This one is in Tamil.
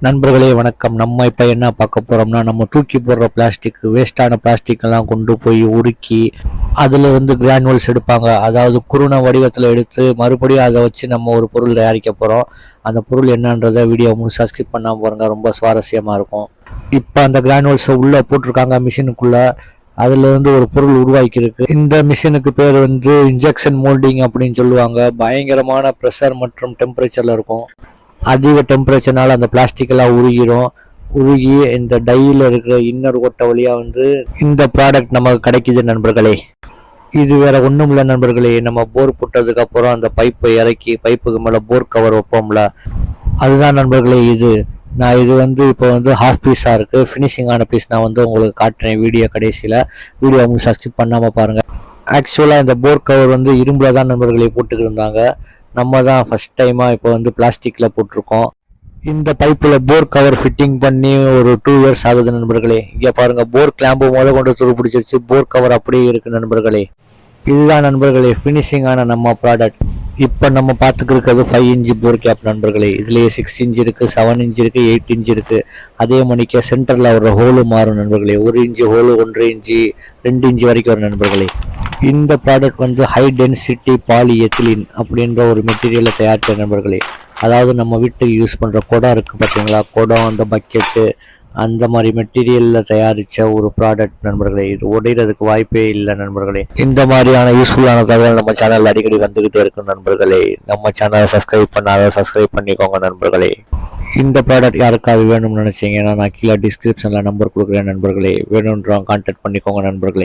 நண்பர்களே வணக்கம். நம்ம இப்போ என்ன பார்க்க போகிறோம்னா, நம்ம தூக்கி போடுற பிளாஸ்டிக், வேஸ்ட்டான பிளாஸ்டிக்கெல்லாம் கொண்டு போய் உருக்கி அதில் வந்து கிரானுவல்ஸ் எடுப்பாங்க. அதாவது குருணை வடிவத்தில் எடுத்து மறுபடியும் அதை வச்சு நம்ம ஒரு பொருள் தயாரிக்க போகிறோம். அந்த பொருள் என்னன்றதை வீடியோ முழுசாக ஸ்கிப் பண்ணாமல் பாருங்க, ரொம்ப சுவாரஸ்யமாக இருக்கும். இப்போ அந்த கிரானுவல்ஸை உள்ளே போட்டிருக்காங்க மிஷினுக்குள்ளே. அதுலேருந்து ஒரு பொருள் உருவாக்கியிருக்கு. இந்த மிஷினுக்கு பேர் வந்து இன்ஜெக்ஷன் மோல்டிங் அப்படின்னு சொல்லுவாங்க. பயங்கரமான ப்ரெஷர் மற்றும் டெம்பரேச்சரில் இருக்கும். அதிக டெம்பரேச்சர்னால அந்த பிளாஸ்டிக் எல்லாம் உருகி இந்த டையில் இருக்கிற இன்னர் ஓட்டை வழியாக வந்து இந்த ப்ராடக்ட் நமக்கு கிடைக்குது நண்பர்களே. இது வேற ஒன்றும் இல்லை நண்பர்களே, நம்ம போர் போட்டதுக்கப்புறம் அந்த பைப்பை இறக்கி பைப்புக்கு மேலே போர் கவர் வைப்போம்ல, அதுதான் நண்பர்களே இது. இது வந்து இப்போ வந்து ஹாஃப் பீஸாக இருக்குது. ஃபினிஷிங்கான பீஸ் நான் வந்து உங்களுக்கு காட்டுறேன் வீடியோ கடைசியில். வீடியோ உங்களுக்கு சப்ஸ்கிரைப் பண்ணாமல் பாருங்கள். ஆக்சுவலாக இந்த போர் கவர் வந்து இரும்பில் தான் நண்பர்களே போட்டுக்கிட்டு இருந்தாங்க. நம்ம தான் ஃபஸ்ட் டைமாக இப்போ வந்து பிளாஸ்டிக்கில் போட்டிருக்கோம். இந்த பைப்பில் போர் கவர் ஃபிட்டிங் பண்ணி ஒரு 2 இயர்ஸ் ஆகுது நண்பர்களே. இங்கே பாருங்கள், போர் கிளாம்பு கொண்டு துரு பிடிச்சிருச்சு, போர் கவர் அப்படியே இருக்குது நண்பர்களே. இதுதான் நண்பர்களே ஃபினிஷிங்கான நம்ம ப்ராடக்ட். இப்போ நம்ம பார்த்துக்கிருக்கிறது 5 இன்ச்சு போர் கேப் நண்பர்களே. இதுலேயே 6 இன்ச் இருக்குது, 7 இன்ச் இருக்குது, 8 இன்ச் இருக்குது. அதே மணிக்கு சென்டரில் ஒரு ஹோலு மாறும் நண்பர்களே. 1 இன்ச்சு ஹோலு, 1.5 இன்ச்சு, 2 இன்ச்சு வரைக்கும் வரும் நண்பர்களே. இந்த ப்ராடக்ட் வந்து ஹை டென்சிட்டி பாலிஎத்திலீன் அப்படின்ற ஒரு மெட்டீரியலை தயாரித்த நண்பர்களே. அதாவது நம்ம வீட்டுக்கு யூஸ் பண்ணுற குடம் இருக்குது பார்த்தீங்களா, குடம், அந்த பக்கெட்டு, அந்த மாதிரி மெட்டீரியலில் தயாரித்த ஒரு ப்ராடக்ட் நண்பர்களே. இது உடைகிறதுக்கு வாய்ப்பே இல்லை நண்பர்களே. இந்த மாதிரியான யூஸ்ஃபுல்லான தகவல் நம்ம சேனலில் அடிக்கடி வந்துக்கிட்டே இருக்கும் நண்பர்களே. நம்ம சேனலை சப்ஸ்கிரைப் பண்ணாத சப்ஸ்கிரைப் பண்ணிக்கோங்க நண்பர்களே. இந்த ப்ராடக்ட் யாருக்காவது வேணும்னு நினச்சிங்கன்னா நான் கீழே டிஸ்கிரிப்ஷனில் நம்பர் கொடுக்குறேன் நண்பர்களே. வேணுன்றவங்க கான்டாக்ட் பண்ணிக்கோங்க நண்பர்களே.